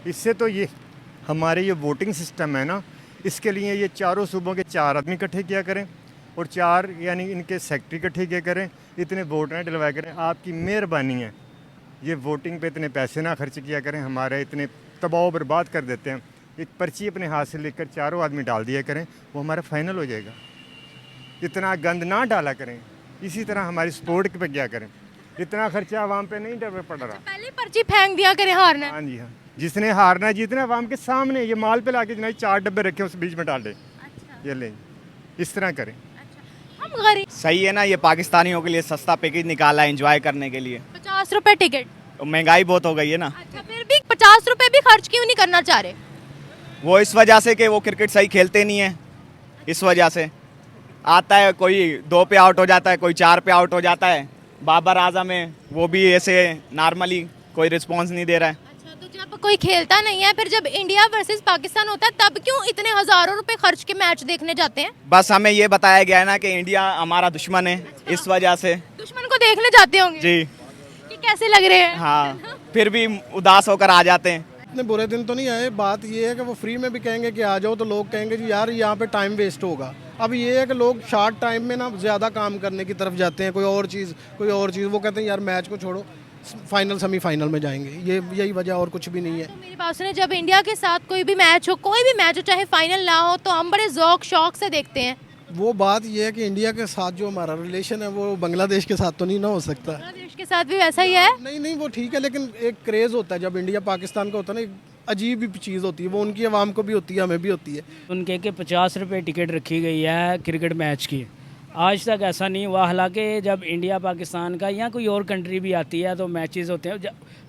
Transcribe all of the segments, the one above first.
इससे तो ये हमारे ये वोटिंग सिस्टम है ना, इसके लिए ये चारों सूबों के 4 आदमी इकट्ठे किया करें और 4 यानी इनके सेक्रेटरी इकट्ठे किया करें, इतने वोट ना डलवाया करें। आपकी मेहरबानी है, ये वोटिंग पे इतने पैसे ना खर्च किया करें, हमारे इतने तबाह बर्बाद कर देते हैं। एक पर्ची अपने हाथ से लेकर चारों आदमी डाल दिया करें, वो हमारा फाइनल हो जाएगा। इतना गंद ना डाला करें, इसी तरह हमारी सपोर्ट पे क्या करें, इतना खर्चा आवाम पे नहीं पड़ रहा। पहले पर्ची फेंक दिया करें हारना है। हाँ जी हाँ, जिसने हारना जीतना आवाम के सामने, ये माल पे लाके जनाब 4 डब्बे रखे उस बीच में डाल दे, ये लें, इस तरह करें। हम गरीब। सही है ना, ये पाकिस्तानियों के लिए सस्ता पैकेज निकाला है एंजॉय करने के लिए। 50 रुपए टिकट। तो महंगाई बहुत हो गई है ना, अच्छा, फिर भी 50 रुपए भी खर्च क्यों नहीं करना चाह रहे? वो इस वजह से कि वो क्रिकेट सही खेलते नहीं है, इस वजह से आता है कोई 2 पे आउट हो जाता है, कोई 4 पे आउट हो जाता है। बाबर आजम है, वो भी ऐसे नॉर्मली कोई रिस्पॉन्स नहीं दे रहा है। अच्छा, तो जब कोई खेलता नहीं है, फिर जब इंडिया वर्सेस पाकिस्तान होता है, तब क्यों इतने हजारों रुपए खर्च के मैच देखने जाते हैं? बस हमें ये बताया गया है ना कि इंडिया हमारा दुश्मन है, इस वजह से। दुश्मन को देखने जाते होंगे जी कि कैसे लग रहे हैं। हाँ, फिर भी उदास होकर आ जाते हैं। इतने बुरे दिन तो नहीं आए। बात ये है कि वो फ्री में भी कहेंगे कि आ जाओ, तो लोग कहेंगे जी यार यहाँ पे टाइम वेस्ट होगा। अब ये है कि लोग शॉर्ट टाइम में ना ज़्यादा काम करने की तरफ जाते हैं, कोई और चीज़। वो कहते हैं यार मैच को छोड़ो, फाइनल सेमीफाइनल में जाएंगे। ये यही वजह, और कुछ भी नहीं है। तो मेरी बात सुने, जब इंडिया के साथ कोई भी मैच हो, चाहे फाइनल ना हो, तो हम बड़े ज़ौक शौक से देखते हैं। वो बात ये है कि इंडिया के साथ जो हमारा रिलेशन है वो बांग्लादेश के साथ तो नहीं ना हो सकता। बांग्लादेश के साथ भी वैसा ही है। नहीं, वो ठीक है, लेकिन एक क्रेज़ होता है जब इंडिया पाकिस्तान का होता है ना, एक अजीब ही चीज़ होती है। वो उनकी आवाम को भी होती है, हमें भी होती है। उनके के 50 रुपये टिकट रखी गई है क्रिकेट मैच की। आज तक ऐसा नहीं हुआ। हालांकि जब इंडिया पाकिस्तान का या कोई और कंट्री भी आती है तो मैचेस होते हैं,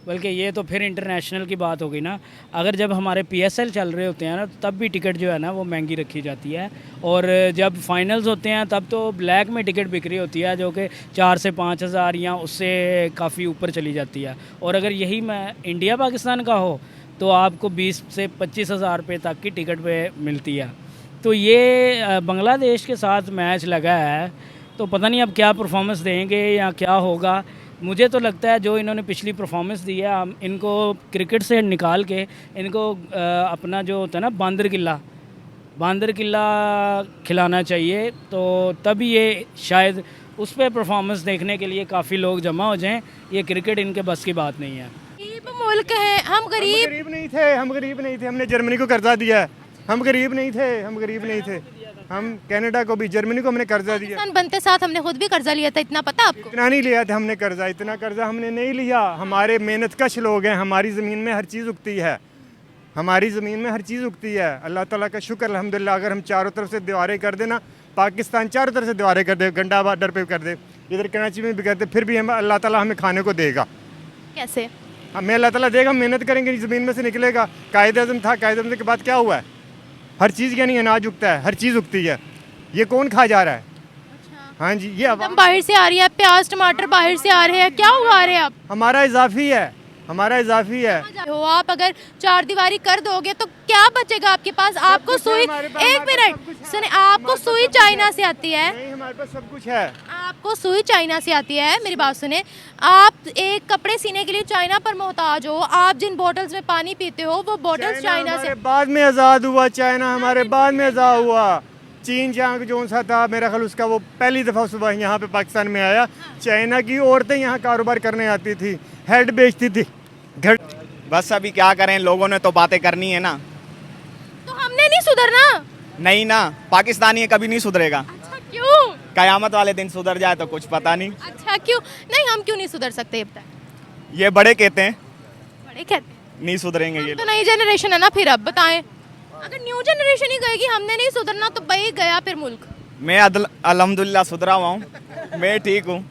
बल्कि ये तो फिर इंटरनेशनल की बात हो गई ना। अगर जब हमारे PSL चल रहे होते हैं ना, तब भी टिकट जो है ना वो महंगी रखी जाती है। और जब फाइनल्स होते हैं तब तो ब्लैक में टिकट बिक्री होती है, जो कि 4 से 5 हज़ार या उससे काफ़ी ऊपर चली जाती है। और अगर यही मैं इंडिया पाकिस्तान का हो तो आपको 20 से 25 हज़ार रुपये तक की टिकट पे मिलती है। तो ये बांग्लादेश के साथ मैच लगा है, तो पता नहीं अब क्या परफॉर्मेंस देंगे या क्या होगा। मुझे तो लगता है जो इन्होंने पिछली परफॉर्मेंस दी है, हम इनको क्रिकेट से निकाल के इनको अपना जो होता है ना बांदर किला खिलाना चाहिए, तो तभी ये शायद उस पर परफॉर्मेंस देखने के लिए काफ़ी लोग जमा हो जाएं। ये क्रिकेट इनके बस की बात नहीं है। गरीब मुल्क है, हम गरीब नहीं थे, हमने जर्मनी को कर्जा दिया है। हम गरीब नहीं थे। हम कनाडा को भी, जर्मनी को हमने कर्जा दिया। पाकिस्तान बनते साथ हमने खुद भी कर्जा लिया था, इतना पता आपको? इतना नहीं लिया था हमने कर्जा, इतना कर्जा हमने नहीं लिया। हमारे मेहनत कश लोग हैं, हमारी ज़मीन में हर चीज़ उगती है, अल्लाह ताला का शुक्र अल्हम्दुलिल्लाह। अगर हम चारों तरफ से दीवारें कर देना, पाकिस्तान चारों तरफ से दीवारें कर दे, गंडा बॉर्डर पे कर दे, इधर कराची में भी कर दे, फिर भी हम अल्लाह ताला हमें खाने को देगा। कैसे? हमें अल्लाह ताला देगा, हम मेहनत करेंगे, ज़मीन में से निकलेगा। कायद-ए-आज़म था, कायद-ए-आज़म के बाद क्या हुआ है? हर चीज़ यानी अनाज उगता है, हर चीज़ उगती है। ये कौन खा जा रहा है? हाँ जी, ये एकदम बाहर से आ रही है, प्याज टमाटर बाहर से आ रहे हैं, क्या उगा रहे हैं आप? हमारा इजाफी है। हो आप अगर 4 दीवारी कर दोगे तो क्या बचेगा आपके पास? आपको सुई, एक मिनट सुने, आपको सुई चाइना से आती है। नहीं, हमारे पास सब कुछ है। आपको सुई चाइना से आती है, मेरी बात सुने। आप एक कपड़े सीने के लिए चाइना पर मोहताज हो। आप जिन बोतल्स में पानी पीते हो वो बोतल्स चाइना से। बाद में आज़ाद हुआ चाइना, हमारे बाद में आज़ाद हुआ। चीन जहाँ जो सा था, मेरा ख्याल उसका वो पहली दफ़ा सुबह यहाँ पे पाकिस्तान में आया। चाइना की औरतें यहाँ कारोबार करने आती थी, हेड बेचती थी घर। बस अभी क्या करें, लोगों ने तो बातें करनी है ना। तो हमने नहीं सुधरना? नहीं ना, पाकिस्तानी कभी नहीं सुधरेगा। अच्छा, क्यों? कयामत वाले दिन सुधर जाए तो कुछ पता नहीं। अच्छा, क्यों नहीं? हम क्यों नहीं सुधर सकते? ये बताएं। ये बड़े कहते हैं बड़े कहते नहीं सुधरेंगे ये तो नई जनरेशन है ना, फिर अब बताएं। अगर न्यू जनरेशन ही कहेगी हमने नहीं सुधरना, तो भाई गया फिर मुल्क। मैं अल्हम्दुलिल्लाह सुधरा हुआ हूँ, मैं ठीक हूँ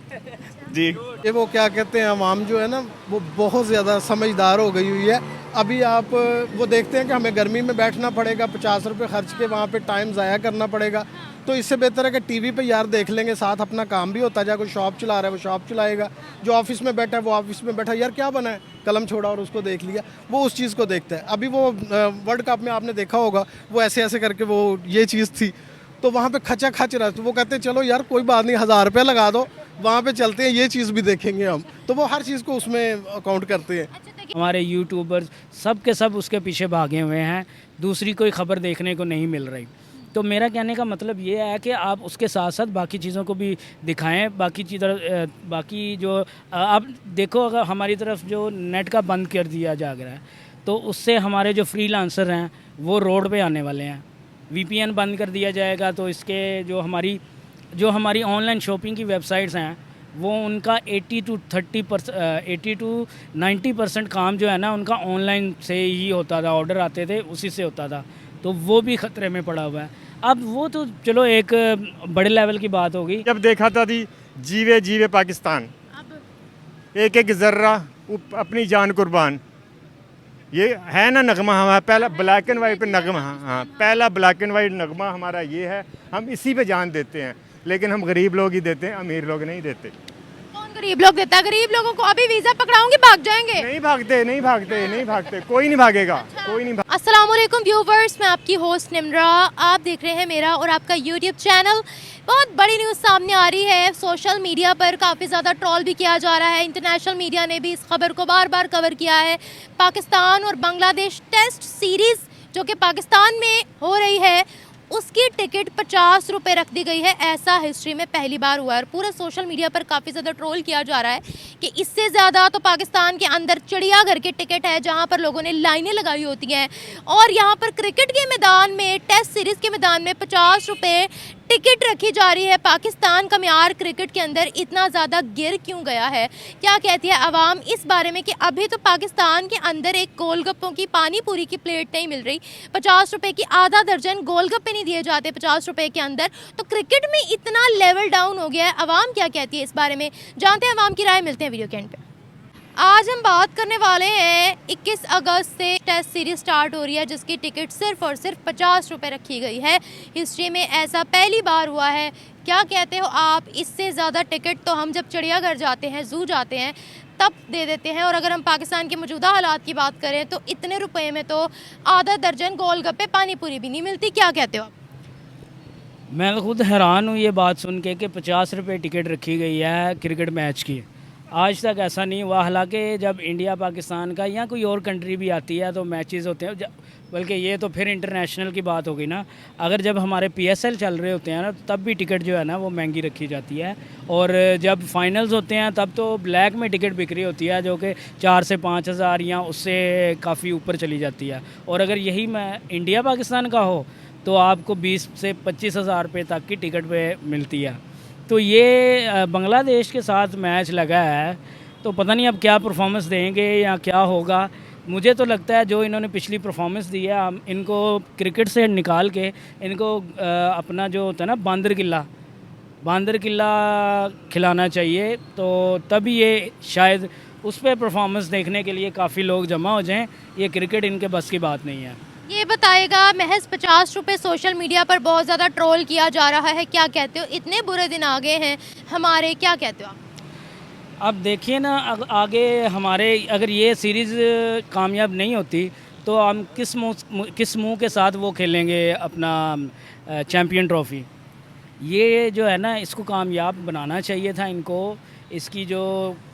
जी। ये वो क्या कहते हैं, अवाम जो है ना वो बहुत ज़्यादा समझदार हो गई हुई है। अभी आप वो देखते हैं कि हमें गर्मी में बैठना पड़ेगा, 50 रुपये खर्च के वहाँ पे टाइम ज़ाया करना पड़ेगा। तो इससे बेहतर है कि टीवी पे यार देख लेंगे, साथ अपना काम भी होता जाए। कोई शॉप चला रहा है वो शॉप चलाएगा, जो ऑफिस में बैठा है वो ऑफिस में बैठा, यार क्या बना है, कलम छोड़ा और उसको देख लिया, वो उस चीज़ को देखता है। अभी वो वर्ल्ड कप में आपने देखा होगा, वो ऐसे ऐसे करके वो ये चीज़ थी, तो वहाँ पे खचा खच रहा है। तो वो कहते हैं चलो यार कोई बात नहीं, 1000 रुपये लगा दो, वहाँ पे चलते हैं, ये चीज़ भी देखेंगे हम। तो वो हर चीज़ को उसमें अकाउंट करते हैं। अच्छा, हमारे यूट्यूबर्स सब के सब उसके पीछे भागे हुए हैं, दूसरी कोई खबर देखने को नहीं मिल रही। तो मेरा कहने का मतलब ये है कि आप उसके साथ साथ बाकी चीज़ों को भी दिखाएं। बाकी जो आप देखो, अगर हमारी तरफ जो नेट का बंद कर दिया जा रहा है तो उससे हमारे जो फ्रीलांसर हैं वो रोड पे आने वाले हैं। वीपीएन बंद कर दिया जाएगा तो इसके जो हमारी ऑनलाइन शॉपिंग की वेबसाइट्स हैं वो उनका 80 to 90% काम जो है ना उनका ऑनलाइन से ही होता था, ऑर्डर आते थे उसी से होता था, तो वो भी ख़तरे में पड़ा हुआ है। अब वो तो चलो एक बड़े लेवल की बात होगी। जब देखा था थी जीवे जीवे पाकिस्तान, एक एक ज़र्रा अपनी जान कुर्बान, ये है ना नगमा हमारा पहला ब्लैक एंड वाइट पे नगमा। हाँ, पहला ब्लैक एंड वाइट नगमा हमारा ये है, हम इसी पे जान देते हैं। लेकिन हम गरीब लोग ही देते हैं, अमीर लोग नहीं देते। कौन गरीब लोग देता है? गरीब लोगों को अभी वीजा पकड़ाऊंगी भाग जाएंगे। नहीं भागते, कोई नहीं भागेगा, कोई नहीं भाग। अस्सलाम वालेकुम व्यूवर्स, मैं आपकी होस्ट निम्रा। आप देख रहे हैं मेरा और आपका यूट्यूब चैनल। बहुत बड़ी न्यूज़ सामने आ रही है। सोशल मीडिया पर काफ़ी ज़्यादा ट्रोल भी किया जा रहा है। इंटरनेशनल मीडिया ने भी इस खबर को बार बार कवर किया है। पाकिस्तान और बांग्लादेश टेस्ट सीरीज़ जो कि पाकिस्तान में हो रही है उसकी टिकट 50 रुपये रख दी गई है। ऐसा हिस्ट्री में पहली बार हुआ है। पूरा सोशल मीडिया पर काफ़ी ज़्यादा ट्रोल किया जा रहा है कि इससे ज़्यादा तो पाकिस्तान के अंदर चिड़ियाघर की टिकट है जहां पर लोगों ने लाइनें लगाई होती हैं, और यहां पर क्रिकेट के मैदान में, टेस्ट सीरीज़ के मैदान में 50 रुपये टिकट रखी जा रही है। पाकिस्तान का म्यार क्रिकेट के अंदर इतना ज़्यादा गिर क्यों गया है? क्या कहती है आवाम इस बारे में कि अभी तो पाकिस्तान के अंदर एक गोलगप्पों की पानी पूरी की प्लेट नहीं मिल रही, 50 रुपये की आधा दर्जन गोलगप्पे नहीं दिए जाते 50 रुपये के अंदर। तो क्रिकेट में इतना लेवल डाउन हो गया है। आवाम क्या कहती है इस बारे में, जानते हैं आवाम की राय, मिलते हैं वीडियो के एंड पे। आज हम बात करने वाले हैं 21 अगस्त से टेस्ट सीरीज स्टार्ट हो रही है जिसकी टिकट सिर्फ और सिर्फ 50 रुपये रखी गई है। हिस्ट्री में ऐसा पहली बार हुआ है। क्या कहते हो आप? इससे ज़्यादा टिकट तो हम जब चिड़ियाघर जाते हैं, जू जाते हैं, तब दे देते हैं। और अगर हम पाकिस्तान के मौजूदा हालात की बात करें तो इतने रुपए में तो आधा दर्जन गोलगप्पे पानी पूरी भी नहीं मिलती। क्या कहते हो आप? मैं खुद हैरान हूँ ये बात सुन के कि 50 रुपये टिकट रखी गई है क्रिकेट मैच की। आज तक ऐसा नहीं हुआ। हालांकि जब इंडिया पाकिस्तान का या कोई और कंट्री भी आती है तो मैचेस होते हैं, बल्कि ये तो फिर इंटरनेशनल की बात होगी ना। अगर जब हमारे PSL चल रहे होते हैं ना तब भी टिकट जो है ना वो महंगी रखी जाती है, और जब फाइनल्स होते हैं तब तो ब्लैक में टिकट बिक्री होती है जो कि 4 से 5 हज़ार या उससे काफ़ी ऊपर चली जाती है। और अगर यही मैं इंडिया पाकिस्तान का हो तो आपको 20 से 25 हज़ार रुपये तक की टिकट पे मिलती है। तो ये बांग्लादेश के साथ मैच लगा है तो पता नहीं अब क्या परफॉर्मेंस देंगे या क्या होगा। मुझे तो लगता है जो इन्होंने पिछली परफॉर्मेंस दी है, हम इनको क्रिकेट से निकाल के इनको अपना जो होता है ना बांदर किला खिलाना चाहिए, तो तभी ये शायद उस पर परफॉर्मेंस देखने के लिए काफ़ी लोग जमा हो जाएं। ये क्रिकेट इनके बस की बात नहीं है। ये बताएगा, महज 50 रुपये सोशल मीडिया पर बहुत ज़्यादा ट्रोल किया जा रहा है। क्या कहते हो? इतने बुरे दिन आ गए हैं हमारे, क्या कहते हो आप? अब देखिए ना, आगे हमारे अगर ये सीरीज़ कामयाब नहीं होती तो हम किस मुंह के साथ वो खेलेंगे अपना चैम्पियन ट्रॉफ़ी। ये जो है ना इसको कामयाब बनाना चाहिए था इनको। इसकी जो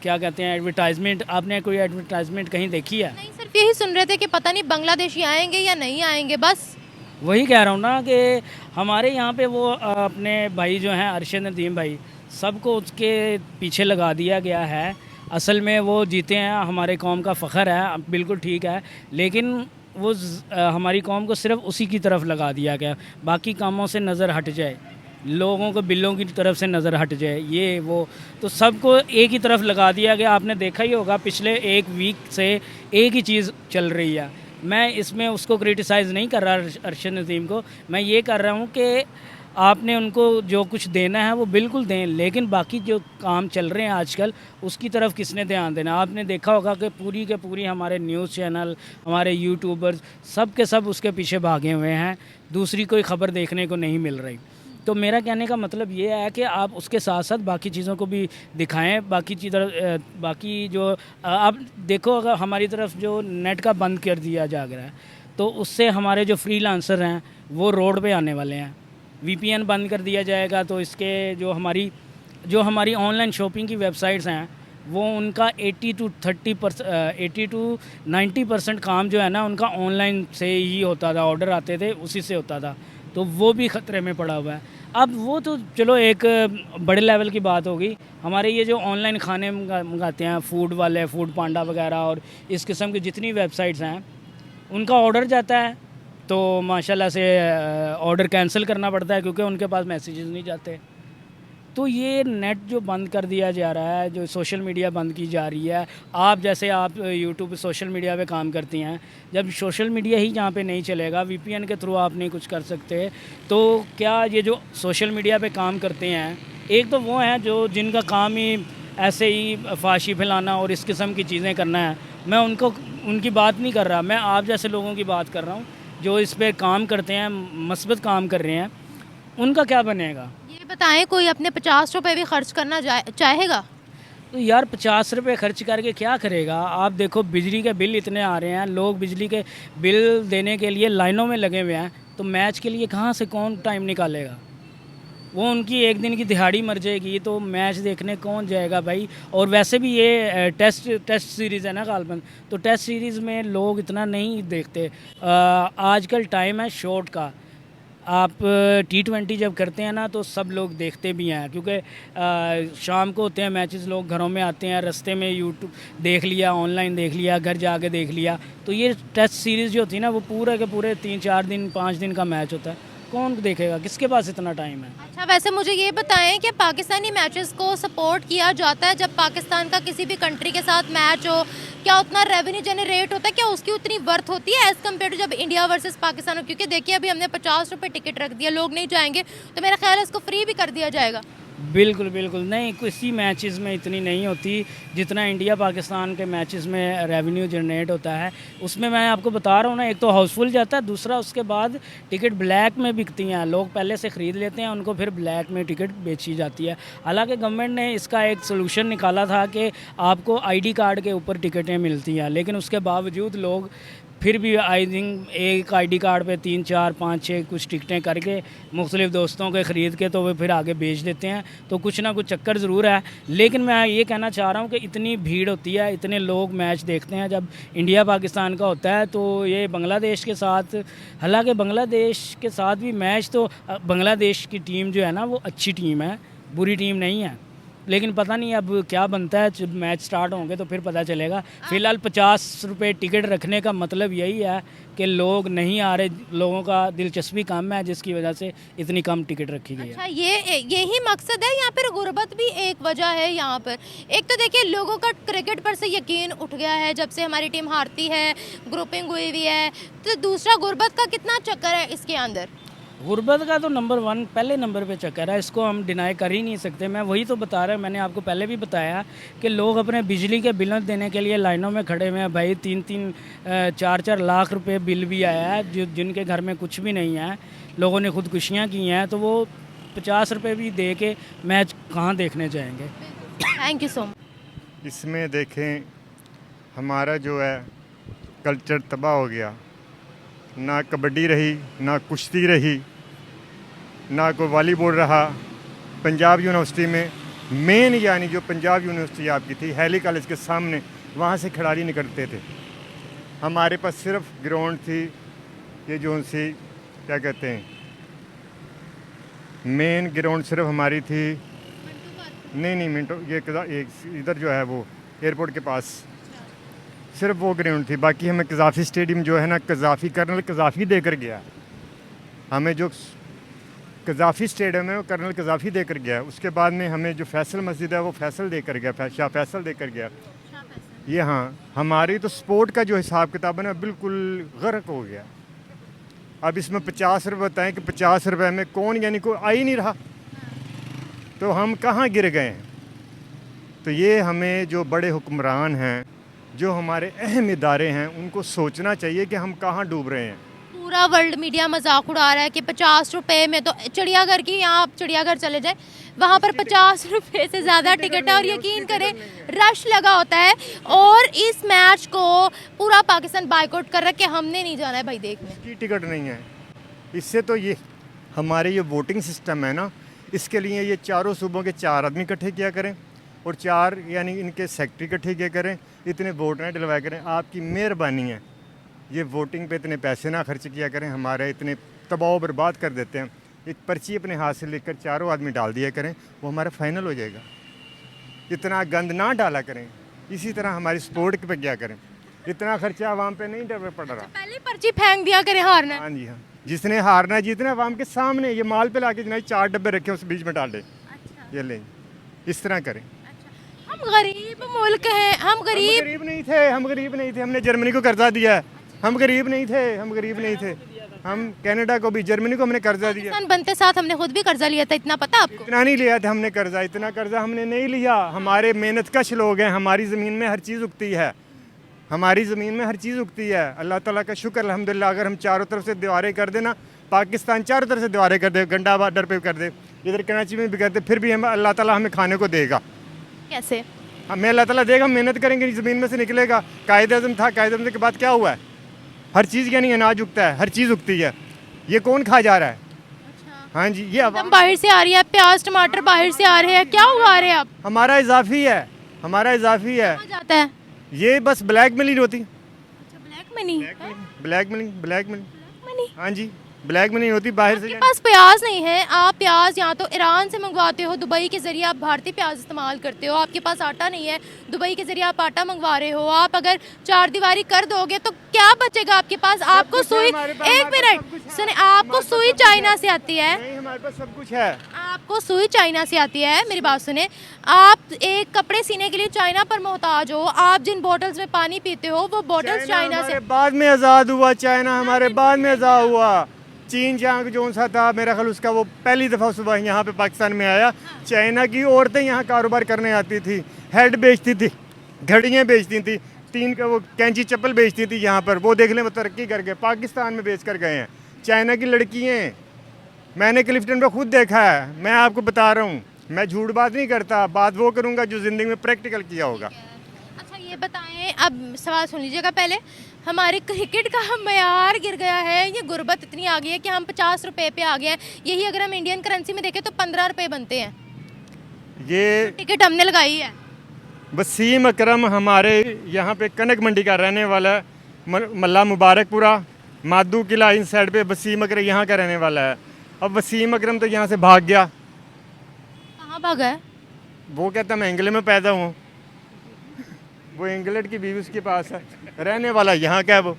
क्या कहते हैं एडवर्टाइजमेंट, आपने कोई एडवर्टाइजमेंट कहीं देखी है? नहीं, सिर्फ यही सुन रहे थे कि पता नहीं बांग्लादेशी आएंगे या नहीं आएंगे, बस वही कह रहा हूँ ना कि हमारे यहाँ पे वो अपने भाई जो हैं अरशद नदीम भाई, सबको उसके पीछे लगा दिया गया है। असल में वो जीते हैं, हमारे कौम का फ़ख्र है, बिल्कुल ठीक है, लेकिन वो हमारी कौम को सिर्फ उसी की तरफ लगा दिया गया। बाकी कामों से नज़र हट जाए, लोगों को बिल्लों की तरफ से नज़र हट जाए, ये वो तो सबको एक ही तरफ लगा दिया गया। आपने देखा ही होगा पिछले एक वीक से एक ही चीज़ चल रही है। मैं इसमें उसको क्रिटिसाइज़ नहीं कर रहा अरशद नदीम को, मैं ये कर रहा हूँ कि आपने उनको जो कुछ देना है वो बिल्कुल दें, लेकिन बाकी जो काम चल रहे हैं आजकल उसकी तरफ किसने ध्यान देना। आपने देखा होगा कि पूरी के पूरी हमारे न्यूज़ चैनल, हमारे यूट्यूबर्स सब के सब उसके पीछे भागे हुए हैं, दूसरी कोई खबर देखने को नहीं मिल रही। तो मेरा कहने का मतलब ये है कि आप उसके साथ साथ बाकी चीज़ों को भी दिखाएं। बाकी जो आप देखो, अगर हमारी तरफ जो नेट का बंद कर दिया जा रहा है तो उससे हमारे जो फ्रीलांसर हैं वो रोड पे आने वाले हैं। वीपीएन बंद कर दिया जाएगा तो इसके जो हमारी ऑनलाइन शॉपिंग की वेबसाइट्स हैं वो उनका 80 टू 90% काम जो है ना उनका ऑनलाइन से ही होता था, ऑर्डर आते थे उसी से होता था, तो वो भी ख़तरे में पड़ा हुआ है। अब वो तो चलो एक बड़े लेवल की बात होगी, हमारे ये जो ऑनलाइन खाने मंगाते हैं फूड वाले, फूड पांडा वगैरह और इस किस्म की जितनी वेबसाइट्स हैं, उनका ऑर्डर जाता है तो माशाल्लाह से ऑर्डर कैंसिल करना पड़ता है क्योंकि उनके पास मैसेजेस नहीं जाते। तो ये नेट जो बंद कर दिया जा रहा है, जो सोशल मीडिया बंद की जा रही है, आप यूट्यूब पे सोशल मीडिया पे काम करती हैं, जब सोशल मीडिया ही जहाँ पे नहीं चलेगा, वीपीएन के थ्रू आप नहीं कुछ कर सकते, तो क्या ये जो सोशल मीडिया पे काम करते हैं, एक तो वो हैं जो जिनका काम ही ऐसे ही फाशी फैलाना और इस किस्म की चीज़ें करना है, मैं उनकी बात नहीं कर रहा, मैं आप जैसे लोगों की बात कर रहा हूँ जो इस पर काम करते हैं, मस्बत काम कर रहे हैं, उनका क्या बनेगा? ये बताएं, कोई अपने 50 रुपए भी खर्च करना चाहेगा? तो यार 50 रुपये खर्च करके क्या करेगा? आप देखो बिजली के बिल इतने आ रहे हैं, लोग बिजली के बिल देने के लिए लाइनों में लगे हुए हैं, तो मैच के लिए कहाँ से कौन टाइम निकालेगा? वो उनकी एक दिन की दिहाड़ी मर जाएगी तो मैच देखने कौन जाएगा भाई? और वैसे भी ये टेस्ट सीरीज़ है ना गालबन, तो टेस्ट सीरीज़ में लोग इतना नहीं देखते। आजकल टाइम है शॉट का, आप T20 जब करते हैं ना तो सब लोग देखते भी हैं क्योंकि शाम को होते हैं मैचेस, लोग घरों में आते हैं, रास्ते में यूट्यूब देख लिया, ऑनलाइन देख लिया, घर जाके देख लिया। तो ये टेस्ट सीरीज़ जो होती है ना वो पूरे के पूरे 3-4 दिन 5 दिन का मैच होता है, कौन देखेगा? किसके पास इतना टाइम है? अच्छा, वैसे मुझे ये बताएं कि पाकिस्तानी मैचेस को सपोर्ट किया जाता है जब पाकिस्तान का किसी भी कंट्री के साथ मैच हो, क्या उतना रेवेन्यू जनरेट होता है, क्या उसकी उतनी वर्थ होती है एज़ कम्पेयर टू जब इंडिया वर्सेस पाकिस्तान हो? क्योंकि देखिए अभी हमने 50 रुपये टिकट रख दिया, लोग नहीं जाएंगे तो मेरा ख्याल है इसको फ्री भी कर दिया जाएगा। बिल्कुल बिल्कुल नहीं, किसी मैचेस में इतनी नहीं होती जितना इंडिया पाकिस्तान के मैचेस में रेवेन्यू जनरेट होता है। उसमें मैं आपको बता रहा हूँ ना, एक तो हाउसफुल जाता है, दूसरा उसके बाद टिकट ब्लैक में बिकती हैं, लोग पहले से ख़रीद लेते हैं, उनको फिर ब्लैक में टिकट बेची जाती है। हालांकि गवर्नमेंट ने इसका एक सोल्यूशन निकाला था कि आपको आईडी कार्ड के ऊपर टिकटें मिलती हैं, लेकिन उसके बावजूद लोग फिर भी आई थिंक एक आईडी कार्ड पे 3, 4, 5, 6 कुछ टिकटें करके मुख्तलिफ़ दोस्तों के ख़रीद के तो वे फिर आगे बेच देते हैं। तो कुछ ना कुछ चक्कर ज़रूर है, लेकिन मैं ये कहना चाह रहा हूँ कि इतनी भीड़ होती है, इतने लोग मैच देखते हैं जब इंडिया पाकिस्तान का होता है। तो ये बांग्लादेश के साथ, हालांकि बांग्लादेश के साथ भी मैच, तो बांग्लादेश की टीम जो है ना वो अच्छी टीम है, बुरी टीम नहीं है, लेकिन पता नहीं अब क्या बनता है, जब मैच स्टार्ट होंगे तो फिर पता चलेगा। फ़िलहाल 50 रुपये टिकट रखने का मतलब यही है कि लोग नहीं आ रहे, लोगों का दिलचस्पी कम है, जिसकी वजह से इतनी कम टिकट रखी गई है। अच्छा, यही मकसद है? यहाँ पर गुर्बत भी एक वजह है। यहाँ पर एक तो देखिए लोगों का क्रिकेट पर से यकीन उठ गया है जब से हमारी टीम हारती है, ग्रुपिंग हुई हुई है, तो दूसरा गुर्बत का कितना चक्कर है इसके अंदर? गुर्बत का तो नंबर 1 पहले नंबर पे चक्कर है, इसको हम डिनाई कर ही नहीं सकते। मैं वही तो बता रहा, मैंने आपको पहले भी बताया कि लोग अपने बिजली के बिलों देने के लिए लाइनों में खड़े हुए हैं भाई। 3-3, 4-4 लाख रुपए बिल भी आया है, जिनके घर में कुछ भी नहीं है, लोगों ने खुदकुशियाँ की हैं, तो वो 50 रुपये भी दे के मैच कहाँ देखने जाएंगे? Thank you so much. इसमें देखें हमारा जो है कल्चर तबाह हो गया, ना कबड्डी रही, ना कुश्ती रही, ना कोई वॉलीबॉल रहा। पंजाब यूनिवर्सिटी में मेन यानी जो पंजाब यूनिवर्सिटी आपकी थी, हैली कॉलेज के सामने, वहाँ से खिलाड़ी निकलते थे। हमारे पास सिर्फ ग्राउंड थी, ये जो सी क्या कहते हैं, मेन ग्राउंड सिर्फ हमारी थी। नहीं मिनटो, ये इधर जो है वो एयरपोर्ट के पास सिर्फ वो ग्राउंड थी। बाकी हमें कज़ाफ़ी स्टेडियम जो है ना, कर्नल कज़ाफ़ी देकर गया हमें, जो कज़ाफ़ी स्टेडियम है वो कर्नल कज़ाफ़ी देकर गया। उसके बाद में हमें जो फैसल मस्जिद है वो फैसल देकर गया, शाह फैसल देकर गया। ये हाँ, हमारी तो स्पोर्ट का जो हिसाब किताब है ना बिल्कुल गर्क हो गया। अब इसमें 50 रुपये बताएं कि 50 रुपये में कौन, यानी कोई आ ही नहीं रहा, तो हम कहाँ गिर गए हैं? तो ये हमें जो बड़े हुक्मरान हैं, जो हमारे अहम इदारे हैं, उनको सोचना चाहिए कि हम कहाँ डूब रहे हैं। पूरा वर्ल्ड मीडिया मजाक उड़ा रहा है कि 50 रुपये में तो चिड़ियाघर की, यहाँ आप चिड़ियाघर चले जाएं, वहाँ पर 50 रुपये से ज़्यादा टिकट है, और यकीन करें रश लगा होता है। और इस मैच को पूरा पाकिस्तान बायकॉट कर रहा है कि हमने नहीं जाना है भाई देखने। इसकी टिकट नहीं है। इससे तो ये हमारे ये वोटिंग सिस्टम है ना, इसके लिए ये चारों सूबों के 4 आदमी इकट्ठे किया करें, और 4 यानी इनके सेक्रेटरी इकट्ठे किया करें, इतने वोट ना डलवाया करें। आपकी मेहरबानी है, ये वोटिंग पे इतने पैसे ना खर्च किया करें, हमारे इतने तबाह बर्बाद कर देते हैं। एक पर्ची अपने हाथ से लेकर चारों आदमी डाल दिया करें, वो हमारा फाइनल हो जाएगा। इतना गंद ना डाला करें, इसी तरह हमारी स्पोर्ट पे क्या करें, इतना खर्चा आवाम पे नहीं डर पड़ रहा। पहले पर्ची फेंक दिया करे हारना है। हाँ जी हाँ, जिसने हारना है जीतना आवाम के सामने, ये माल पे लाके जनाब 4 डब्बे रखे उस बीच में डाल दे, अच्छा, ये लें, इस तरह करें। अच्छा। हम गरीब मुल्क हैं, हम गरीब गरीब नहीं थे, हम गरीब नहीं थे, हमने जर्मनी को कर्जा दिया है। हम गरीब नहीं थे, हम गरीब नहीं थे, हम कनाडा को भी, जर्मनी को हमने कर्जा दिया। पाकिस्तान बनते साथ हमने खुद भी कर्जा लिया था, इतना पता आपको? इतना नहीं लिया था हमने कर्जा, इतना कर्जा हमने नहीं लिया। हमारे मेहनत कश लोग हैं, हमारी ज़मीन में हर चीज़ उगती है, हमारी ज़मीन में हर चीज़ उगती है। अल्लाह ताला का शुक्र अल्हम्दुलिल्लाह। अगर हम चारों तरफ से दीवारें कर देना, पाकिस्तान चारों तरफ से दीवारें कर दे, गंडा बॉर्डर पे कर दे, इधर कराची में भी कर दे, फिर भी हम अल्लाह ताला हमें खाने को देगा। कैसे? हमें अल्लाह ताला देगा, हम मेहनत करेंगे, ज़मीन में से निकलेगा। कायदे आज़म था, कायदे आज़म के बाद क्या हुआ है? हर चीज़ यानी अनाज उगता है, हर चीज़ उगती है। ये कौन खा जा रहा है? हाँ जी, ये एकदम बाहर से आ रही है, प्याज टमाटर बाहर से आ रहे हैं, क्या उगा रहे हैं आप? हमारा इजाफी है, हमारा इजाफी है। कहाँ जाता है? ये बस ब्लैक मनी होती, अच्छा, black money. Black money, black money, money हाँ जी, ब्लैक मनी होती बाहर से। आपके पास प्याज नहीं है, आप प्याज या तो ईरान से मंगवाते हो, दुबई के जरिए आप भारतीय प्याज इस्तेमाल करते हो। आपके पास आटा नहीं है, दुबई के जरिए आप आटा मंगवा रहे हो। आप अगर 4 दीवारी कर दोगे तो क्या बचेगा आपके पास? आपको कुछ है सुई, हमारे पास, एक हमारे पास सब मिनट कुछ है। सुने, आपको हमारे सुई पास चाइना से आती है, नहीं, हमारे पास सब कुछ है। आपको सुई चाइना से आती है। मेरी बात सुने, आप एक कपड़े सीने के लिए चाइना पर मोहताज हो। आप जिन बोतल्स में पानी पीते हो वो बोतल्स चाइना से। हमारे बाद में आज़ाद हुआ, चाइना हमारे बाद में आज़ाद हुआ। चीन जहाँ जो सा था मेरा ख्याल, उसका वो पहली दफ़ा सुबह यहाँ पे पाकिस्तान में आया। चाइना की औरतें यहाँ कारोबार करने आती थी, हेड बेचती थी, घड़ियाँ बेचती थी, 3 का वो कैंची चप्पल बेचती थी यहाँ पर। वो देख लें, वो तरक्की कर गए, पाकिस्तान में बेच कर गए हैं। चाइना की लड़कियाँ मैंने क्लिफ्टन में खुद देखा है, मैं आपको बता रहा हूँ, मैं झूठ बात नहीं करता, बात वो करूँगा जो ज़िंदगी में प्रैक्टिकल किया होगा। अच्छा, ये बताएं, अब सवाल सुन लीजिएगा पहले। हमारे क्रिकेट का मयार गिर गया है, ये गुर्बत इतनी आ गई है कि हम 50 रुपए पे आ गए हैं। यही अगर हम इंडियन करेंसी में देखें तो 15 रुपए बनते हैं। ये टिकट हमने लगाई है। वसीम अकरम हमारे यहाँ पे कनक मंडी का रहने वाला है, मल्ला मुबारकपुरा मादू किला इन साइड पे वसीम अकरम यहाँ का रहने वाला है। अब वसीम अकरम तो यहाँ से भाग गया, कहाँ भागा है? वो कहता मैं इंग्लैंड में पैदा हूँ, वो इंग्लैंड की बीवी उसके पास है, रहने वाला यहाँ का है वो।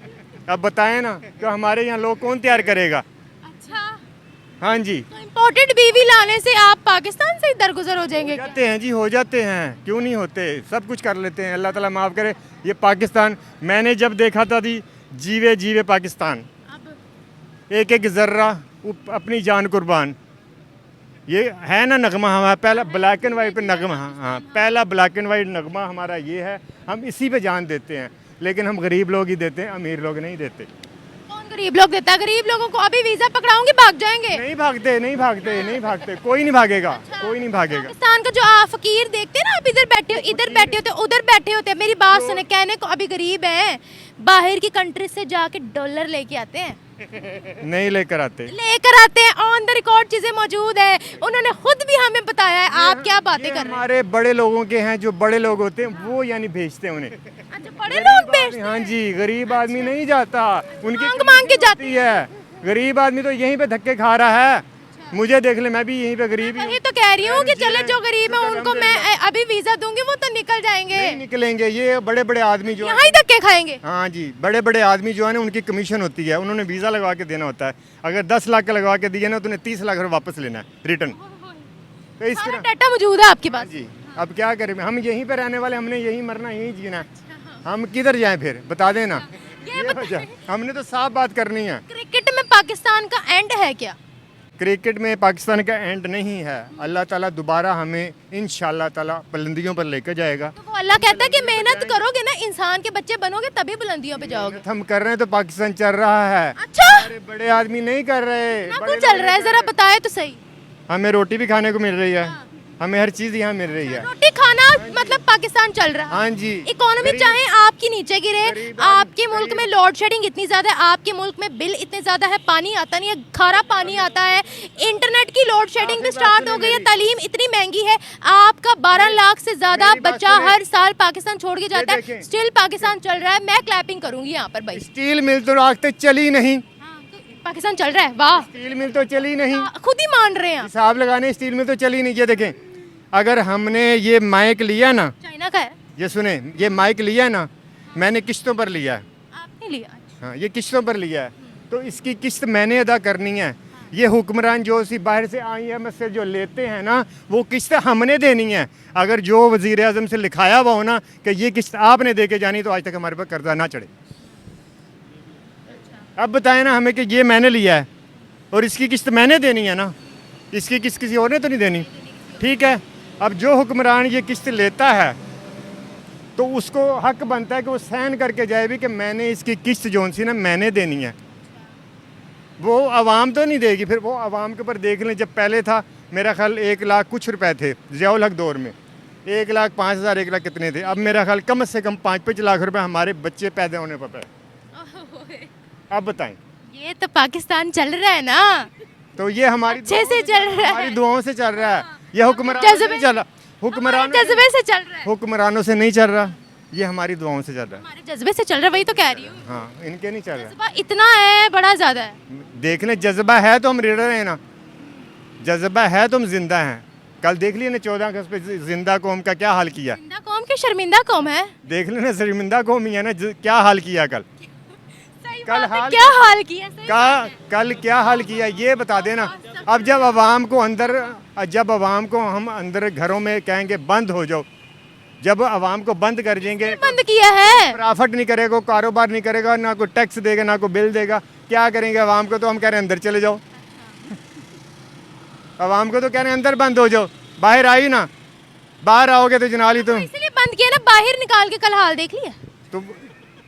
अब बताएं ना कि हमारे यहाँ लोग कौन तैयार करेगा? अच्छा, हाँ जी, तो इम्पोर्टेड बीवी लाने से आप पाकिस्तान से ही दरगुजर हो जाएंगे क्या? जाते हैं जी, हो जाते हैं, क्यों नहीं होते, सब कुछ कर लेते हैं, अल्लाह ताला माफ़ करे। ये पाकिस्तान मैंने जब देखा था जी, जीवे जीवे पाकिस्तान, अब एक एक ज़र्रा अपनी जान कुर्बान। ये है ना नगमा हमारा पहला ब्लैक एंड वाइट पे नगमा, हाँ पहला ब्लैक एंड वाइट नगमा हमारा ये है, हम इसी पे जान देते हैं। लेकिन हम गरीब लोग ही देते हैं, अमीर लोग नहीं देते। कौन गरीब लोग देता है? गरीब लोगों को अभी वीजा पकड़ाऊंगी भाग जाएंगे। नहीं भागते, नहीं भागते, नहीं भागते, कोई नहीं भागेगा, कोई नहीं भागेगा। पाकिस्तान का जो आप फकीर देखते हैं ना, आप इधर बैठे हो, इधर बैठे होते, उधर बैठे होते, मेरी बात सुने, कहने को अभी गरीब हैं, बाहर की कंट्री से जाके डॉलर लेके आते हैं, नहीं लेकर आते। ऑन द रिकॉर्ड चीजें मौजूद है, उन्होंने खुद भी हमें बताया है। आप क्या बातें ये कर रहे हैं? हमारे बड़े लोगों के हैं, जो बड़े लोग होते हैं वो यानी भेजते हैं उन्हें। अच्छा, बड़े लोग बेचते हैं। हाँ जी, गरीब आदमी नहीं जाता, उनकी मांग मांग के जाती है। गरीब आदमी तो यहीं पे धक्के खा रहा है, मुझे देख ले, मैं भी यहीं पे गरीब ही वही तो कह रही हूँ कि चले जो गरीब है उनको मैं अभी वीजा दूंगी, वो तो निकल जाएंगे, नहीं निकलेंगे। ये बड़े बड़े आदमी जो यहाँ ही धक्के खाएंगे। हाँ जी, बड़े बड़े आदमी जो है ना, उनकी कमीशन होती है, उन्होंने वीज़ा लगवा के देना होता है। अगर 10 लाख का लगवा के दिया ना, तो उन्हें 30 लाख वापस लेना है रिटर्न। तो इस सारा तरह डाटा मौजूद है आपके पास। जी, अब क्या करें, हम यहीं पे रहने वाले, हमने यहीं मरना, यहीं जीना है, हम किधर जाएं फिर, बता देना। ये वजह, हमने तो साफ बात करनी है। क्रिकेट में पाकिस्तान का एंड है क्या? क्रिकेट में पाकिस्तान का एंड नहीं है। अल्लाह ताला दोबारा हमें इंशाल्लाह ताला बुलंदियों पर लेकर जाएगा। तो वो अल्लाह कहता है कि मेहनत करोगे ना, इंसान के बच्चे बनोगे, तभी बुलंदियों पे जाओगे। हम कर रहे हैं तो पाकिस्तान चल रहा है, अच्छा, हमारे बड़े आदमी नहीं कर रहे। ना बड़े कुछ चल रहा है, जरा बताए तो सही। हमें रोटी भी खाने को मिल रही है, हमें हर चीज़ यहाँ मिल रही है। रोटी खाने पुराना मतलब पाकिस्तान चल रहा है। हाँ जी। इकोनॉमी गरीब- चाहे आपकी नीचे गिरे, गरीब आपके मुल्क गरीब- में लोड शेडिंग इतनी ज्यादा है, आपके मुल्क में बिल इतने ज्यादा है, पानी आता नहीं है, खारा पानी आता है, इंटरनेट की लोड शेडिंग भी आखिरी बात स्टार्ट हो सुनिए गई है, मेरी। तालीम इतनी महंगी है, आपका 12 लाख से ज्यादा मेरी बात बच्चा सुनिए। हर साल पाकिस्तान छोड़ के जाता है, देखें। स्टिल पाकिस्तान चल रहा है। मैं क्लैपिंग करूंगी यहाँ पर भाई। स्टील मिल तो आज तक चली नहीं, हाँ, तो पाकिस्तान चल रहा है, वाह, स्टील मिल तो चली नहीं, खुद ही मान रहे हैं। हिसाब लगाने स्टील मिल तो चली नहीं। ये देखें, अगर हमने ये माइक लिया ना, चाइना का है, ये सुने, ये माइक लिया ना, मैंने किस्तों पर लिया है। आपने लिया? हाँ, ये किस्तों पर लिया है, तो इसकी किस्त मैंने अदा करनी है। ये हुक्मरान जो सी बाहर से IMF से जो लेते हैं ना, वो किस्त हमने देनी है। अगर जो वज़ीर आज़म से लिखाया हुआ हो ना कि ये किस्त आपने दे के जानी, तो आज तक हमारे पर कर्जा ना चढ़े। अब बताएं ना हमें कि ये मैंने लिया है और इसकी किस्त मैंने देनी है ना, इसकी किस्त किसी और ने तो नहीं देनी। ठीक है, अब जो हुक्मरान ये किस्त लेता है तो उसको हक बनता है कि वो सहन करके जाए भी कि मैंने इसकी किस्त जोन सी ना मैंने देनी है। वो आवाम तो नहीं देगी, फिर वो आवाम के ऊपर देख लें। जब पहले था मेरा ख्याल 1 लाख कुछ रुपए थे ज़ियाउल हक दौर में, 1,05,000 1 लाख कितने थे, अब मेरा ख्याल कम से कम 5-5 लाख रुपए हमारे बच्चे पैदा होने पर है। अब बताएं, ये तो पाकिस्तान चल रहा है ना, तो ये हमारी अच्छे से चल रहा है, हमारी दुआओं से चल रहा है। ये हुक्मरानों से जज्बे- नहीं चल रहा, जज्बे से चल रहा है, हुक्मरानों से नहीं चल रहा, ये हमारी दुआओं से चल रहा है। हमारे जज्बे से चल रहा है, वही तो कह रही हूँ। हाँ, इनके नहीं चल रहा। जज्बा इतना है, बड़ा ज्यादा है। देख लें, जज्बा है तो हम रिड़ रहे हैं ना, जज्बा है तो हम जिंदा हैं। कल देख लिए ना 14 अगस्त पे जिंदा कौम का क्या हाल किया। जिंदा कौम की शर्मिंदा कौम है। देख लेना, शर्मिंदा कौम ही है ना, क्या हाल किया कल। सही कल बात है, हाल क्या हाल किया, सही बात है। कल क्या हाल किया ये बता देना। अब जब आवाम को हम अंदर घरों में कहेंगे बंद हो जाओ, जब आवाम को बंद कर देंगे, बंद किया है, प्रॉफिट नहीं करेगा, कारोबार नहीं करेगा, ना कोई टैक्स देगा, ना कोई बिल देगा, क्या करेंगे आवाम को? तो हम कह रहे हैं अंदर चले जाओ। आवाम को तो कह रहे हैं अंदर बंद हो जाओ, बाहर आई ना, बाहर आओगे तो जनाली तुम। इसलिए बंद किया ना, बाहर निकाल के कल हाल देख लिया। तो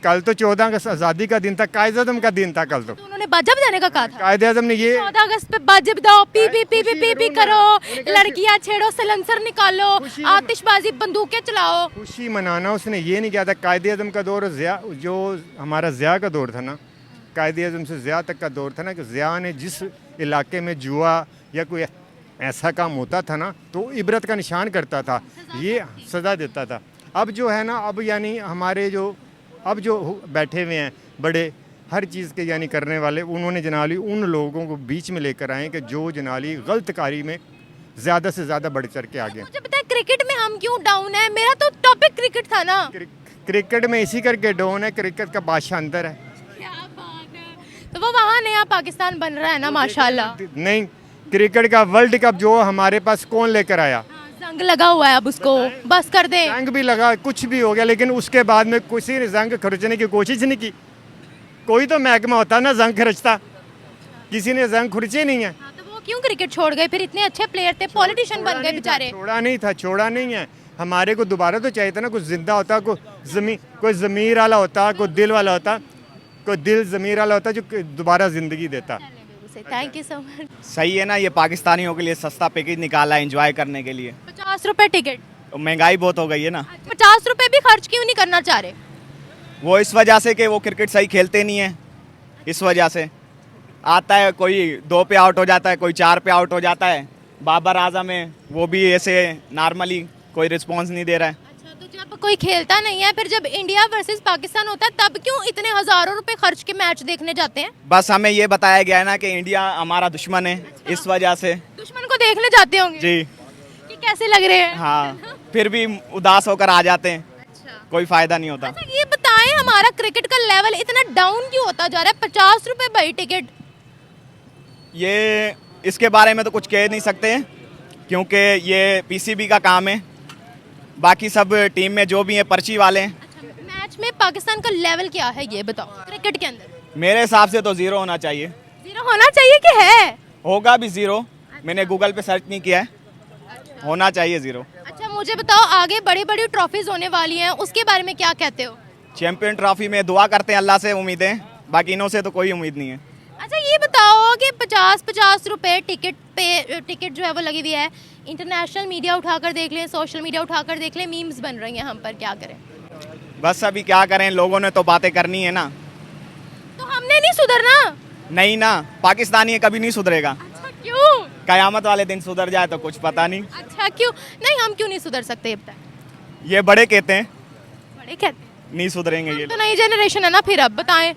कल तो 14 अगस्त आज़ादी का दिन था, कायदे आज़म का दिन था कल तो। तो उन्होंने बाजब जाने का कहा था। कायदे आज़म ने ये 14 अगस्त पे बाजब दो, P P P P P P करो, लड़कियां छेड़ो, सलेंसर निकालो, आतिशबाजी, बंदूकें चलाओ। खुशी मनाना उसने ये नहीं किया था। कायदे आज़म का दौर जो हमारा ज़िया का दौर था ना, कायदे आज़म से ज़िया तक का दौर था ना, कि ज़िया ने जिस इलाके में जुआ या कोई ऐसा काम होता था ना, तो इबरत का निशान करता था, ये सज़ा देता था। अब जो है ना, अब यानी हमारे अब जो बैठे हुए हैं बड़े हर चीज़ के यानी करने वाले, उन्होंने जनाली उन लोगों को बीच में लेकर आए कि जो जनाली गलत कारी में ज़्यादा से ज़्यादा बढ़ चढ़ के आगे। मुझे पता है क्रिकेट में हम क्यों डाउन है, मेरा तो टॉपिक क्रिकेट था ना। क्रिकेट में इसी करके डाउन है, क्रिकेट का बादशाह अंदर है। क्या बात है, तो वो वहाँ नया पाकिस्तान बन रहा है ना, माशाल्लाह। नहीं, क्रिकेट का वर्ल्ड कप जो हमारे पास कौन लेकर आया? जंग लगा हुआ है, अब उसको बस कर दे। जंग भी लगा, कुछ भी हो गया, लेकिन उसके बाद में किसी ने जंग खर्चने की कोशिश नहीं की। कोई तो महकमा होता ना जंग खर्चता, किसी ने जंग खर्चे नहीं है। हाँ, तो वो क्यों क्रिकेट छोड़ गए फिर? इतने अच्छे प्लेयर थे, पॉलिटिशियन बन गए बेचारे। छोड़ा नहीं था, छोड़ा नहीं है। हमारे को दोबारा तो चाहिए था ना, कुछ जिंदा होता, कोई ज़मीर वाला होता, कोई दिल वाला होता, कोई दिल ज़मीर वाला होता जो दोबारा ज़िंदगी देता। Thank you so much. सही है ना, ये पाकिस्तानियों के लिए सस्ता पैकेज निकाला है एंजॉय करने के लिए। 50 रुपए टिकट, तो महंगाई बहुत हो गई है ना, 50 रुपए भी खर्च क्यों नहीं करना चाह रहे? वो इस वजह से कि वो क्रिकेट सही खेलते नहीं है, इस वजह से। आता है कोई 2 पे आउट हो जाता है, कोई 4 पे आउट हो जाता है। बाबर आजम है, वो भी ऐसे नॉर्मली कोई रिस्पॉन्स नहीं दे रहा है। अच्छा, तो जब कोई खेलता नहीं है, फिर जब इंडिया वर्सेस पाकिस्तान होता है, तब क्यों इतने हजारों रुपए खर्च के मैच देखने जाते हैं? बस हमें ये बताया गया है ना कि इंडिया हमारा दुश्मन है, इस वजह से। दुश्मन को देखने जाते होंगे जी कि कैसे लग रहे हैं। हाँ, फिर भी उदास होकर आ जाते हैं, अच्छा, कोई फायदा नहीं होता। अच्छा, ये बताएं हमारा क्रिकेट का लेवल इतना डाउन क्यों होता जा रहा है? 50 रुपए भाई टिकट। ये इसके बारे में तो कुछ कह नहीं सकते, क्योंकि ये पीसीबी का काम है। बाकी सब टीम में जो भी हैं पर्ची वाले हैं। अच्छा, मैच में पाकिस्तान का लेवल क्या है ये बताओ क्रिकेट के अंदर? मेरे हिसाब से तो 0 होना चाहिए। 0 होना चाहिए कि है? होगा भी 0, मैंने गूगल पे सर्च नहीं किया है, होना चाहिए 0। अच्छा, मुझे बताओ आगे बड़ी बड़ी ट्रॉफीज होने वाली हैं, उसके बारे में क्या कहते हो? चैंपियन ट्रॉफी में दुआ करते हैं अल्लाह से, उम्मीदें, बाकी इनों से तो कोई उम्मीद नहीं है। अच्छा, ये बताओ कि 50-50 रुपए टिकट जो है वो लगी हुई है। इंटरनेशनल मीडिया उठाकर देख लें, सोशल मीडिया उठाकर देख लें, मीम्स बन रही हैं हम पर, क्या करें? बस अभी क्या करें, लोगों ने तो बातें करनी है ना। तो हमने नहीं सुधरना? नहीं ना, पाकिस्तानी कभी नहीं सुधरेगा। अच्छा क्यों? कयामत वाले दिन सुधर जाए तो कुछ पता नहीं। अच्छा क्यों नहीं, हम क्यों नहीं सुधर सकते? अब तक ये बड़े कहते हैं बड़े कहते हैं। नहीं सुधरेंगे ये हम तो लोग। नई जनरेशन है ना, फिर अब बताएं,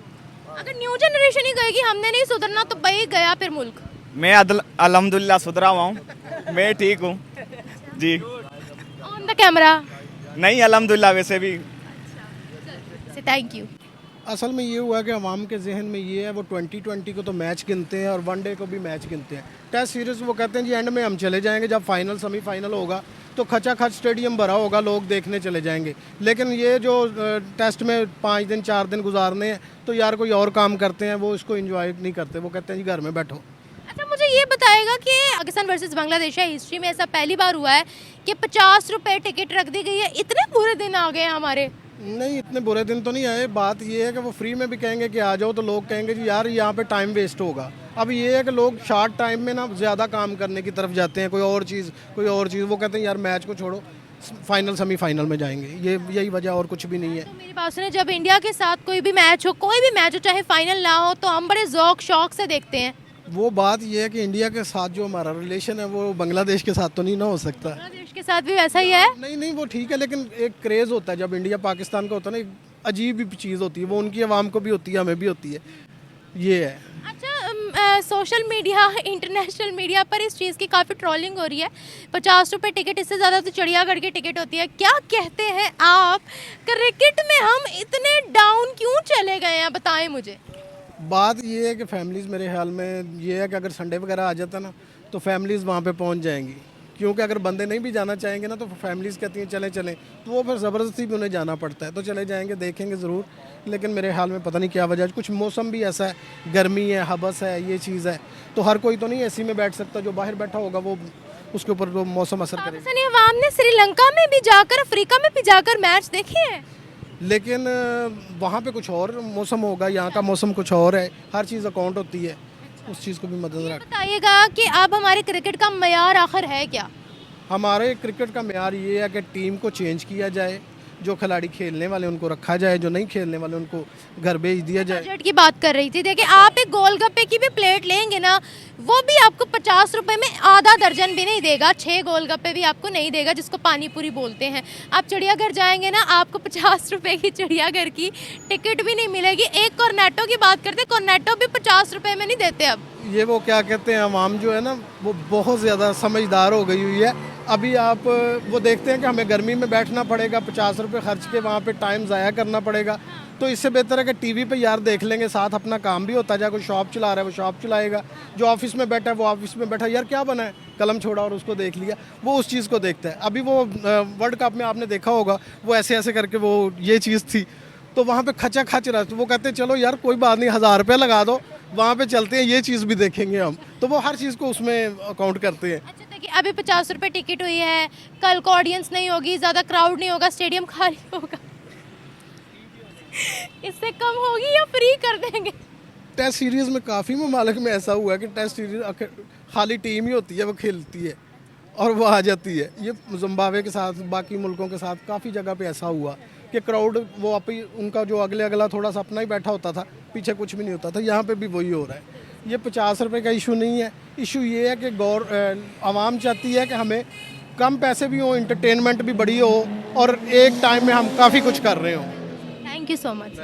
अगर न्यू जनरेशन ही कहेगी हमने नहीं सुधरना तो भाई गया फिर मुल्क। मैं अल्हम्दुलिल्लाह सुधरा हुआ हूँ, मैं ठीक हूँ जी। On the camera. नहीं अल्हम्दुलिल्लाह वैसे भी। Thank you. असल में ये हुआ कि अवाम के जहन में ये है, वो 2020 को तो मैच गिनते हैं और वनडे को भी मैच गिनते हैं। टेस्ट सीरीज़ वो कहते हैं जी एंड में हम चले जाएंगे, जब फाइनल सेमीफाइनल होगा तो खचाखच स्टेडियम भरा होगा, लोग देखने चले जाएंगे। लेकिन ये जो टेस्ट में 5 दिन 4 दिन गुजारने हैं तो यार कोई और काम करते हैं, वो इसको एंजॉय नहीं करते, वो कहते हैं जी घर में बैठो। अच्छा मुझे ये बताएगा कि पाकिस्तान वर्सेस बांग्लादेश है, हिस्ट्री में ऐसा पहली बार हुआ है कि 50 रुपए टिकट रख दी गई है। इतने बुरे दिन आ गए हैं हमारे। नहीं, इतने बुरे दिन तो नहीं आए। बात ये है कि वो फ्री में भी कहेंगे कि आ जाओ तो लोग कहेंगे जी यार यहाँ पे टाइम वेस्ट होगा। अब ये है कि लोग शॉर्ट टाइम में ना ज़्यादा काम करने की तरफ जाते हैं, कोई और चीज़। वो कहते हैं यार मैच को छोड़ो, फाइनल सेमीफाइनल में जाएंगे। यही वजह, और कुछ भी नहीं है। तो मेरी बात सुने, जब इंडिया के साथ कोई भी मैच हो चाहे फाइनल ना हो, तो हम बड़े ज़ौक शौक से देखते हैं। वो बात ये है कि इंडिया के साथ जो हमारा रिलेशन है वो बांग्लादेश के साथ तो नहीं ना हो सकता। बांग्लादेश के साथ भी वैसा ही है। नहीं, वो ठीक है, लेकिन एक क्रेज़ होता है जब इंडिया पाकिस्तान का होता है ना, एक अजीब ही चीज़ होती है। वो उनकी आवाम को भी होती है, हमें भी होती है। ये है। अच्छा सोशल मीडिया, इंटरनेशनल मीडिया पर इस चीज़ की काफ़ी ट्रोलिंग हो रही है। 50 रुपये टिकट, इससे ज़्यादा तो चिड़ियाघर की टिकट होती है। क्या कहते हैं आप, क्रिकेट में हम इतने डाउन क्यों चले गए हैं, बताएं मुझे। बात ये है कि फैमिलीज़, मेरे ख्याल में ये है कि अगर संडे वगैरह आ जाता ना तो फैमिलीज़ वहाँ पे पहुँच जाएंगी। क्योंकि अगर बंदे नहीं भी जाना चाहेंगे ना तो फैमिलीज़ कहती हैं चलें, तो वो फिर ज़बरदस्ती भी उन्हें जाना पड़ता है। तो चले जाएंगे, देखेंगे ज़रूर। लेकिन मेरे ख्याल में पता नहीं क्या वजह, कुछ मौसम भी ऐसा है, गर्मी है, हबस है, ये चीज़ है। तो हर कोई तो नहीं एसी में बैठ सकता, जो बाहर बैठा होगा वो उसके ऊपर तो मौसम असर करेगा। पाकिस्तानी अवाम ने श्रीलंका में भी जाकर, अफ्रीका में भी जाकर मैच देखे हैं। लेकिन वहाँ पे कुछ और मौसम होगा, यहाँ का मौसम कुछ और है। हर चीज़ अकाउंट होती है, उस चीज़ को भी मद्देनजर रख। बताइएगा कि अब हमारे क्रिकेट का मयार आखिर है क्या? हमारे क्रिकेट का मयार ये है कि टीम को चेंज किया जाए, जो खिलाड़ी खेलने वाले उनको रखा जाए, जो नहीं खेलने वाले उनको घर भेज दिया जाए। बजट की बात कर रही थी। देखिए, आप एक गोलगप्पे की भी प्लेट लेंगे ना, वो भी आपको 50 रुपए में आधा दर्जन भी नहीं देगा, 6 गोलगप्पे भी आपको नहीं देगा, जिसको पानी पूरी बोलते हैं। आप चिड़ियाघर जाएंगे ना, आपको 50 रुपए की चिड़ियाघर की टिकट भी नहीं मिलेगी। एक कॉर्नेटो की बात करते, कॉर्नेटो भी 50 रुपए में नहीं देते अब। ये वो क्या कहते हैं, अवाम जो है ना वो बहुत ज़्यादा समझदार हो गई हुई है। अभी आप वो देखते हैं कि हमें गर्मी में बैठना पड़ेगा, 50 रुपये खर्च के वहाँ पे टाइम ज़ाया करना पड़ेगा। तो इससे बेहतर है कि टीवी पे यार देख लेंगे, साथ अपना काम भी होता जाए। कोई शॉप चला रहा है वो शॉप चलाएगा, जो ऑफिस में बैठा है वो ऑफिस में बैठा, यार क्या बना है, कलम छोड़ा और उसको देख लिया, वो उस चीज़ को देखता है। अभी वो वर्ल्ड कप में आपने देखा होगा, वो ऐसे ऐसे करके वो ये चीज़ थी, तो वहाँ पे खचा खच रहा, तो वो कहते हैं चलो यार कोई बात नहीं, 1000 रुपये लगा दो, वहाँ पे चलते हैं, ये चीज़ भी देखेंगे हम। तो वो हर चीज़ को उसमें अकाउंट करते हैं। अच्छा देखिए, अभी 50 रुपए टिकट हुई है, कल को ऑडियंस नहीं होगी, ज़्यादा क्राउड नहीं होगा, स्टेडियम खाली होगा, इससे कम होगी या फ्री कर देंगे? टेस्ट सीरीज़ में काफ़ी ममालिक में ऐसा हुआ है कि टेस्ट सीरीज़ खाली टीम ही होती है, वो खेलती है और वो आ जाती है। ये जिम्बाब्वे के साथ, बाकी मुल्कों के साथ काफ़ी जगह पे ऐसा हुआ कि क्राउड वो उनका जो अगला थोड़ा सा अपना ही बैठा होता था, पीछे कुछ भी नहीं होता था। यहाँ पे भी वही हो रहा है। ये 50 रुपये का इशू नहीं है। इशू ये है कि आवाम चाहती है कि हमें कम पैसे भी हों, इंटरटेनमेंट भी बड़ी हो और एक टाइम में हम काफ़ी कुछ कर रहे हों। Thank you so much.